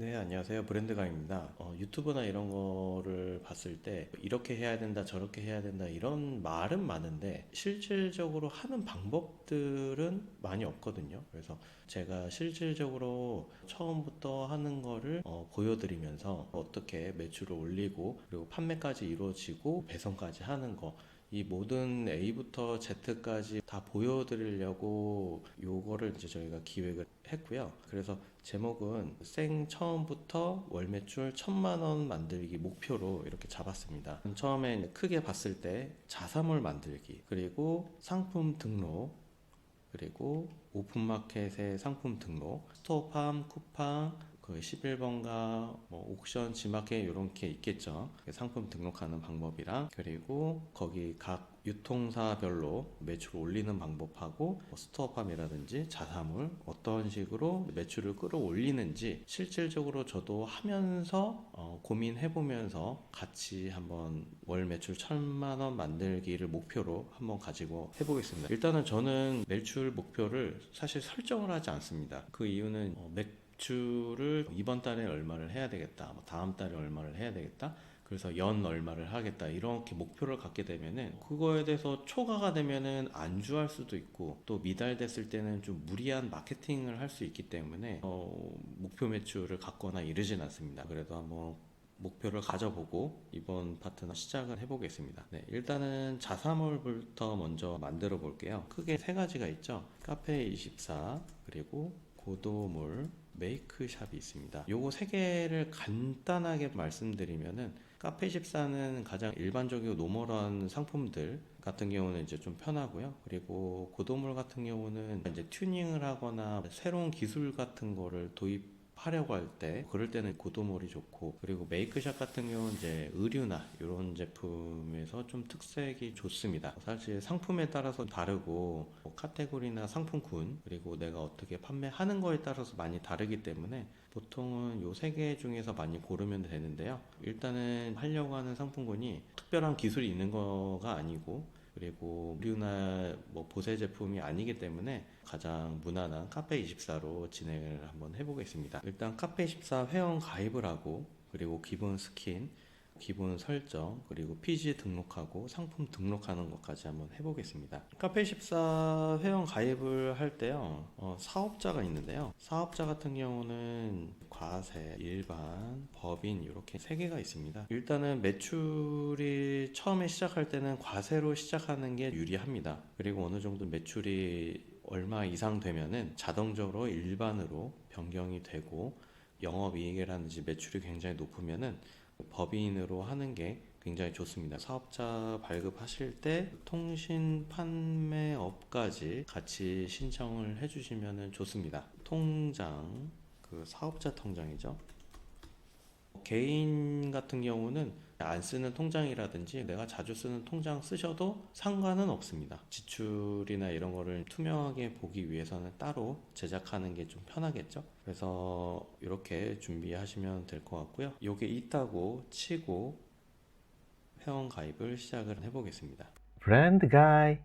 네, 안녕하세요. 브랜드가입니다. 유튜브나 이런 거를 봤을 때 이렇게 해야 된다, 저렇게 해야 된다 이런 말은 많은데 실질적으로 하는 방법들은 많이 없거든요. 그래서 제가 실질적으로 처음부터 하는 거를 보여드리면서 어떻게 매출을 올리고 그리고 판매까지 이루어지고 배송까지 하는 거 이 모든 A부터 Z까지 다 보여드리려고 요거를 이제 저희가 기획을 했고요. 그래서 제목은 생 처음부터 월 매출 1,000만 원 만들기 목표로 이렇게 잡았습니다. 처음에 크게 봤을 때 자사몰 만들기, 그리고 상품 등록, 그리고 오픈마켓의 상품 등록, 스토어팜, 쿠팡, 그 11번가, 뭐 옥션, 지마켓 이런 게 있겠죠. 상품 등록하는 방법이랑 그리고 거기 각 유통사별로 매출 올리는 방법하고 뭐 스토어팜이라든지 자사몰 어떤 식으로 매출을 끌어올리는지 실질적으로 저도 하면서 고민해보면서 같이 한번 월 매출 1,000만 원 만들기를 목표로 한번 가지고 해보겠습니다. 일단은 저는 매출 목표를 사실 설정을 하지 않습니다. 그 이유는 매출을 이번 달에 얼마를 해야 되겠다, 뭐 다음 달에 얼마를 해야 되겠다, 그래서 연 얼마를 하겠다 이렇게 목표를 갖게 되면은 그거에 대해서 초과가 되면은 안주할 수도 있고 또 미달됐을 때는 좀 무리한 마케팅을 할 수 있기 때문에 목표 매출을 갖거나 이르진 않습니다. 그래도 한번 목표를 가져보고 이번 파트너 시작을 해보겠습니다. 네, 일단은 자사몰부터 먼저 만들어 볼게요. 크게 세 가지가 있죠. 카페24 그리고 고도몰 메이크샵이 있습니다. 요거 세 개를 간단하게 말씀드리면은 카페14는 가장 일반적이고 노멀한 상품들 같은 경우는 이제 좀 편하고요. 그리고 고도몰 같은 경우는 이제 튜닝을 하거나 새로운 기술 같은 거를 도입하려고 할 때 그럴 때는 고도몰이 좋고, 그리고 메이크샵 같은 경우는 이제 의류나 이런 제품에서 좀 특색이 좋습니다. 사실 상품에 따라서 다르고 뭐 카테고리나 상품군 그리고 내가 어떻게 판매하는 거에 따라서 많이 다르기 때문에 보통은 요 세 개 중에서 많이 고르면 되는데요. 일단은 하려고 하는 상품군이 특별한 기술이 있는 거가 아니고 그리고 의류나 뭐 보세 제품이 아니기 때문에 가장 무난한 카페24로 진행을 한번 해보겠습니다. 일단 카페24 회원 가입을 하고 그리고 기본 스킨, 기본 설정, 그리고 피지 등록하고 상품 등록하는 것까지 한번 해보겠습니다. 카페14 회원 가입을 할 때요, 사업자가 있는데요. 사업자 같은 경우는 과세, 일반, 법인 이렇게 세 개가 있습니다. 일단은 매출이 처음에 시작할 때는 과세로 시작하는 게 유리합니다. 그리고 어느 정도 매출이 얼마 이상 되면은 자동적으로 일반으로 변경이 되고 영업이익이라든지 매출이 굉장히 높으면은 법인으로 하는 게 굉장히 좋습니다. 사업자 발급하실 때 통신 판매업까지 같이 신청을 해주시면 좋습니다. 통장, 그 사업자 통장이죠. 개인 같은 경우는 안 쓰는 통장이라든지 내가 자주 쓰는 통장 쓰셔도 상관은 없습니다. 지출이나 이런 거를 투명하게 보기 위해서는 따로 제작하는 게 좀 편하겠죠. 그래서 이렇게 준비하시면 될 것 같고요. 요게 있다고 치고 회원 가입을 시작을 해보겠습니다. 브랜드 가이.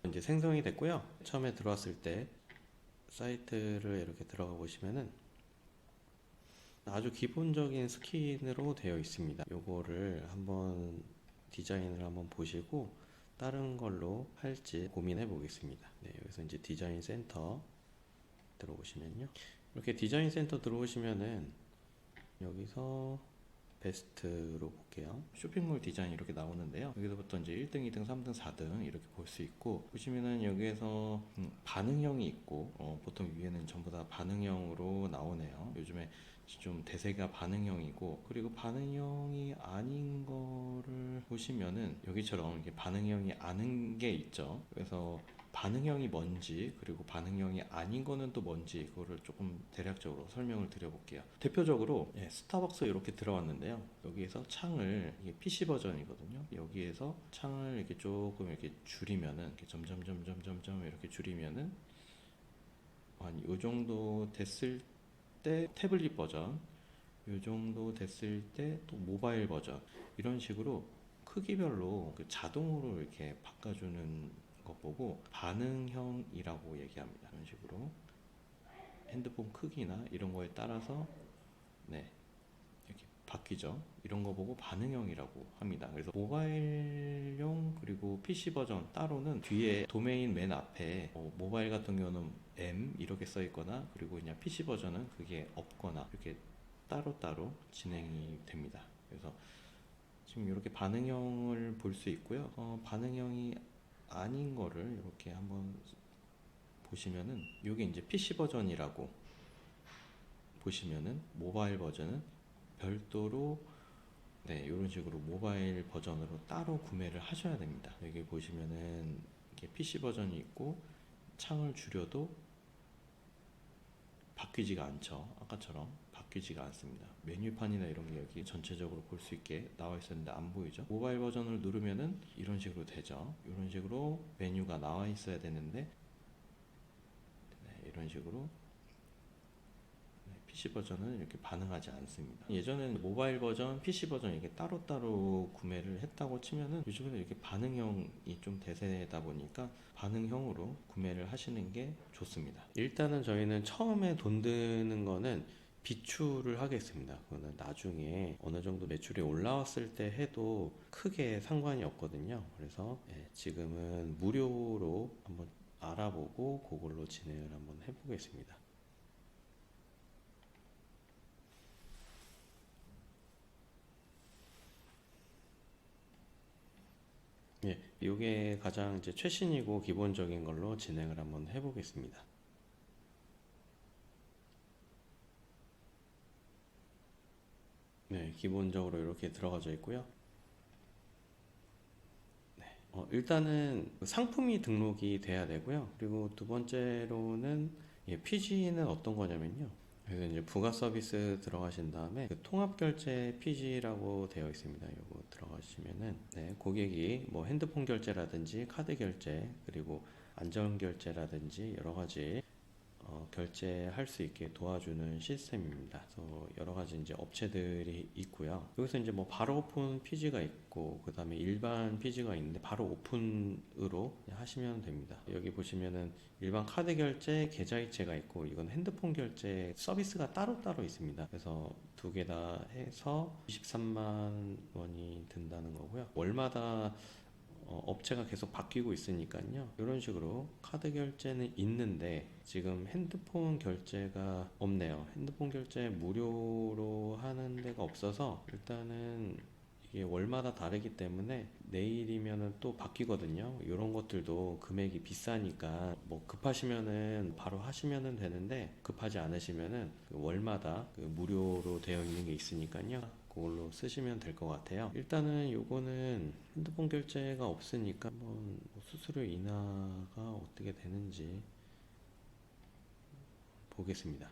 이제 생성이 됐고요. 처음에 들어왔을 때 사이트를 이렇게 들어가 보시면은 아주 기본적인 스킨으로 되어 있습니다. 요거를 한번 디자인을 한번 보시고 다른 걸로 할지 고민해 보겠습니다. 네, 여기서 이제 디자인 센터 들어오시면요. 이렇게 디자인 센터 들어오시면은 여기서 베스트로 볼게요. 쇼핑몰 디자인 이렇게 나오는데요. 여기서부터 이제 1등, 2등, 3등, 4등 이렇게 볼 수 있고, 보시면은 여기에서 반응형이 있고, 보통 위에는 전부 다 반응형으로 나오네요. 요즘에 좀 대세가 반응형이고, 그리고 반응형이 아닌 거를 보시면은 여기처럼 이렇게 반응형이 아닌 게 있죠. 그래서 반응형이 뭔지, 그리고 반응형이 아닌 거는 또 뭔지, 그거를 조금 대략적으로 설명을 드려볼게요. 대표적으로 스타벅스 이렇게 들어왔는데요. 여기에서 창을, 이게 PC 버전이거든요. 여기에서 창을 이렇게 조금 이렇게 줄이면은, 이렇게 점점점점점점 이렇게 줄이면은 한 이 정도 됐을 때 태블릿 버전, 이 정도 됐을 때 또 모바일 버전, 이런 식으로 크기별로 그 자동으로 이렇게 바꿔주는 거 보고 반응형이라고 얘기합니다. 이런 식으로 핸드폰 크기나 이런 거에 따라서 네, 이렇게 바뀌죠. 이런 거 보고 반응형이라고 합니다. 그래서 모바일용 그리고 PC 버전 따로는 뒤에 도메인 맨 앞에 모바일 같은 경우는 M 이렇게 써 있거나, 그리고 그냥 PC 버전은 그게 없거나 이렇게 따로따로 진행이 됩니다. 그래서 지금 이렇게 반응형을 볼 수 있고요. 반응형이 아닌 거를 이렇게 한번 보시면은 이게 이제 PC 버전이라고 보시면은, 모바일 버전은 별도로 네, 이런 식으로 모바일 버전으로 따로 구매를 하셔야 됩니다. 여기 보시면은 이게 PC 버전이 있고 창을 줄여도 바뀌지가 않죠. 아까처럼 바뀌지가 않습니다. 메뉴판이나 이런 게 여기 전체적으로 볼 수 있게 나와 있었는데 안 보이죠. 모바일 버전을 누르면은 이런 식으로 되죠. 이런 식으로 메뉴가 나와 있어야 되는데 네, 이런 식으로 PC 버전은 이렇게 반응하지 않습니다. 예전에는 모바일 버전, PC 버전 이게 따로따로 구매를 했다고 치면은, 요즘에는 이렇게 반응형이 좀 대세다 보니까 반응형으로 구매를 하시는 게 좋습니다. 일단은 저희는 처음에 돈 드는 거는 비추를 하겠습니다. 그거는 나중에 어느 정도 매출이 올라왔을 때 해도 크게 상관이 없거든요. 그래서 지금은 무료로 한번 알아보고 그걸로 진행을 한번 해보겠습니다. 예, 이게 가장 이제 최신이고 기본적인 걸로 진행을 한번 해보겠습니다. 네, 기본적으로 이렇게 들어가져 있고요. 일단은 상품이 등록이 돼야 되고요. 그리고 두 번째로는 PG는 어떤 거냐면요. 그래서 이제 부가 서비스 들어가신 다음에 그 통합 결제 PG라고 되어 있습니다. 요거 들어가시면은 네, 고객이 뭐 핸드폰 결제라든지 카드 결제, 그리고 안전 결제라든지 여러 가지 결제할 수 있게 도와주는 시스템입니다. 그래서 여러 가지 이제 업체들이 있고요. 여기서 이제 뭐 바로 오픈 PG가 있고, 그 다음에 일반 PG가 있는데 바로 오픈으로 하시면 됩니다. 여기 보시면은 일반 카드 결제, 계좌이체가 있고, 이건 핸드폰 결제 서비스가 따로따로 있습니다. 그래서 두 개 다 해서 23만 원이 든다는 거고요. 월마다 업체가 계속 바뀌고 있으니까요. 이런 식으로 카드 결제는 있는데 지금 핸드폰 결제가 없네요. 핸드폰 결제 무료로 하는 데가 없어서 일단은 이게 월마다 다르기 때문에 내일이면은 또 바뀌거든요. 이런 것들도 금액이 비싸니까 뭐 급하시면은 바로 하시면은 되는데, 급하지 않으시면은 그 월마다 그 무료로 되어 있는 게 있으니까요. 그걸로 쓰시면 될 것 같아요. 일단은 요거는 핸드폰 결제가 없으니까 한번 뭐 수수료 인하가 어떻게 되는지 보겠습니다.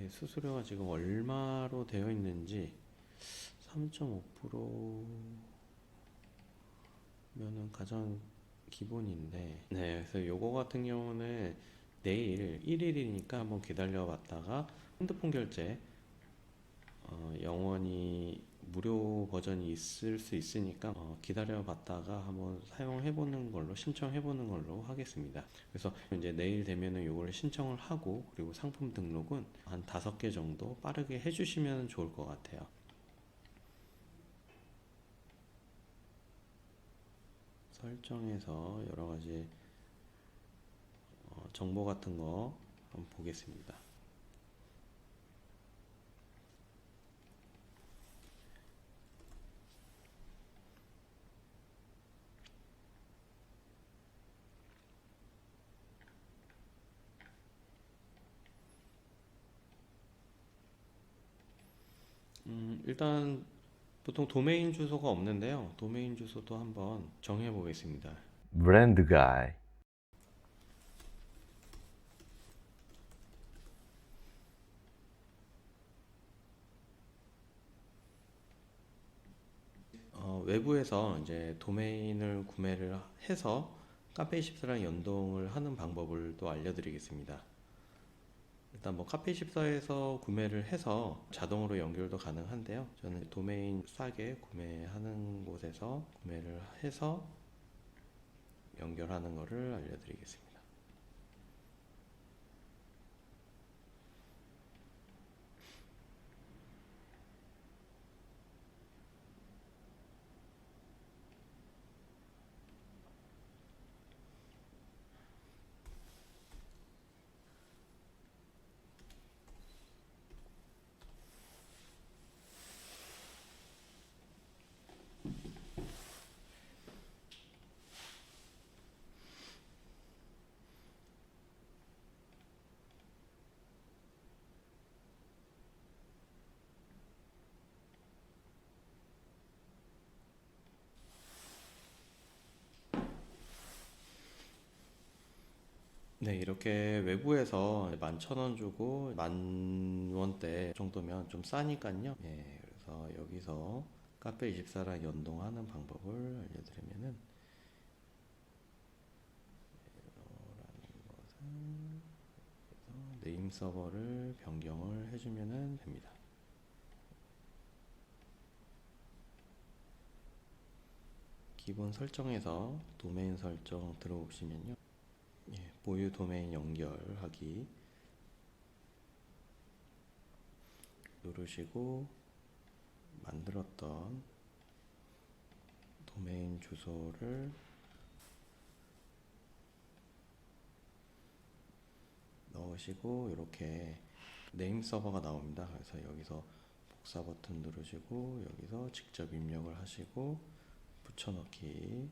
수수료가 지금 얼마로 되어 있는지, 3.5%면은 가장 기본인데, 네, 그래서 요거 같은 경우는 내일 1일이니까 한번 기다려 봤다가 핸드폰 결제 영원히 무료 버전이 있을 수 있으니까 기다려 봤다가 한번 사용해 보는 걸로, 신청해 보는 걸로 하겠습니다. 그래서 이제 내일 되면은 요걸 신청을 하고, 그리고 상품 등록은 한 5개 정도 빠르게 해 주시면 좋을 것 같아요. 설정에서 여러 가지 정보 같은 거 한번 보겠습니다. 일단 보통 도메인 주소가 없는데요. 도메인 주소도 한번 정해 보겠습니다. 브랜드 가이. 외부에서 이제 도메인을 구매를 해서 카페24랑 연동을 하는 방법을 또 알려드리겠습니다. 일단 뭐 카페24에서 구매를 해서 자동으로 연결도 가능한데요. 저는 도메인 싸게 구매하는 곳에서 구매를 해서 연결하는 것을 알려드리겠습니다. 네, 이렇게 외부에서 11,000원 주고 10,000원대 정도면 좀 싸니까요. 예, 그래서 여기서 카페24랑 연동하는 방법을 알려드리면은 네임 서버를 변경을 해주면 됩니다. 기본 설정에서 도메인 설정 들어오시면요. 예, 보유 도메인 연결하기 누르시고 만들었던 도메인 주소를 넣으시고 이렇게 네임 서버가 나옵니다. 그래서 여기서 복사 버튼 누르시고 여기서 직접 입력을 하시고 붙여넣기,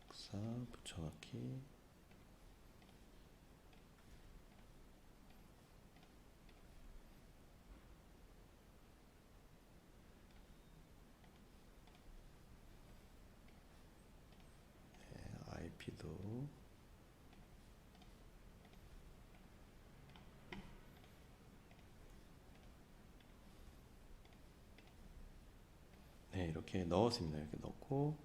복사, 붙여넣기. IP도 네, 이렇게 넣었습니다. 이렇게 넣고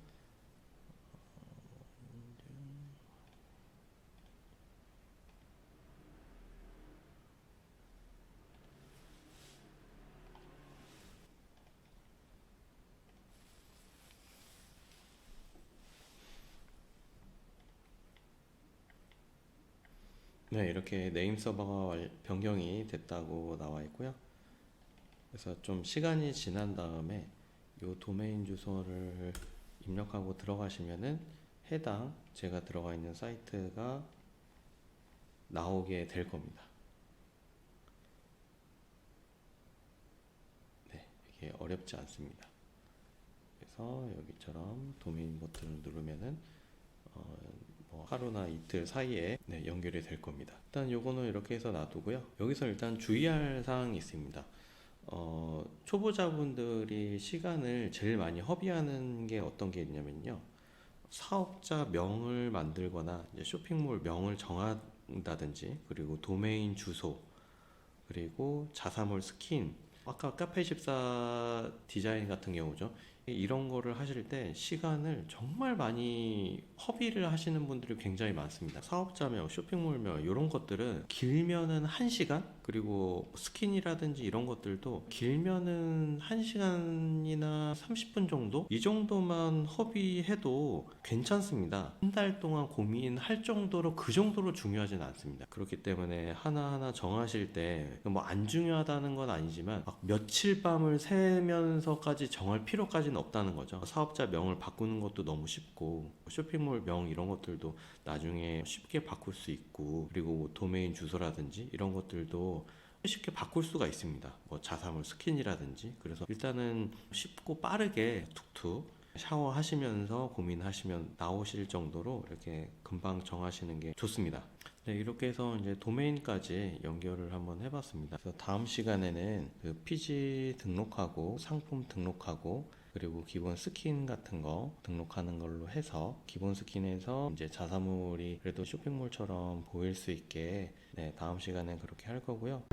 네, 이렇게 네임 서버가 변경이 됐다고 나와 있고요. 그래서 좀 시간이 지난 다음에 이 도메인 주소를 입력하고 들어가시면은 해당 제가 들어가 있는 사이트가 나오게 될 겁니다. 네, 이게 어렵지 않습니다. 그래서 여기처럼 도메인 버튼을 누르면은 뭐 하루나 이틀 사이에 네, 연결이 될 겁니다. 일단 요거는 이렇게 해서 놔두고요. 여기서 일단 주의할 사항이 있습니다. 초보자분들이 시간을 제일 많이 허비하는 게 어떤 게 있냐면요. 사업자 명을 만들거나 이제 쇼핑몰 명을 정한다든지, 그리고 도메인 주소, 그리고 자사몰 스킨, 아까 카페14 디자인 같은 경우죠. 이런 거를 하실 때 시간을 정말 많이 허비를 하시는 분들이 굉장히 많습니다. 사업자명, 쇼핑몰명 이런 것들은 길면은 1시간, 그리고 스킨이라든지 이런 것들도 길면은 1시간이나 30분 정도? 이 정도만 허비해도 괜찮습니다. 한 달 동안 고민할 정도로 그 정도로 중요하진 않습니다. 그렇기 때문에 하나하나 정하실 때 뭐 안 중요하다는 건 아니지만 막 며칠 밤을 새면서까지 정할 필요까지는 없다는 거죠. 사업자 명을 바꾸는 것도 너무 쉽고 쇼핑몰 명 이런 것들도 나중에 쉽게 바꿀 수 있고, 그리고 도메인 주소라든지 이런 것들도 쉽게 바꿀 수가 있습니다. 뭐 자사몰 스킨이라든지. 그래서 일단은 쉽고 빠르게 툭툭 샤워하시면서 고민하시면 나오실 정도로 이렇게 금방 정하시는 게 좋습니다. 네, 이렇게 해서 이제 도메인까지 연결을 한번 해봤습니다. 그래서 다음 시간에는 그 피지 등록하고 상품 등록하고 그리고 기본 스킨 같은 거 등록하는 걸로 해서, 기본 스킨에서 이제 자사몰이 그래도 쇼핑몰처럼 보일 수 있게, 네, 다음 시간엔 그렇게 할 거고요.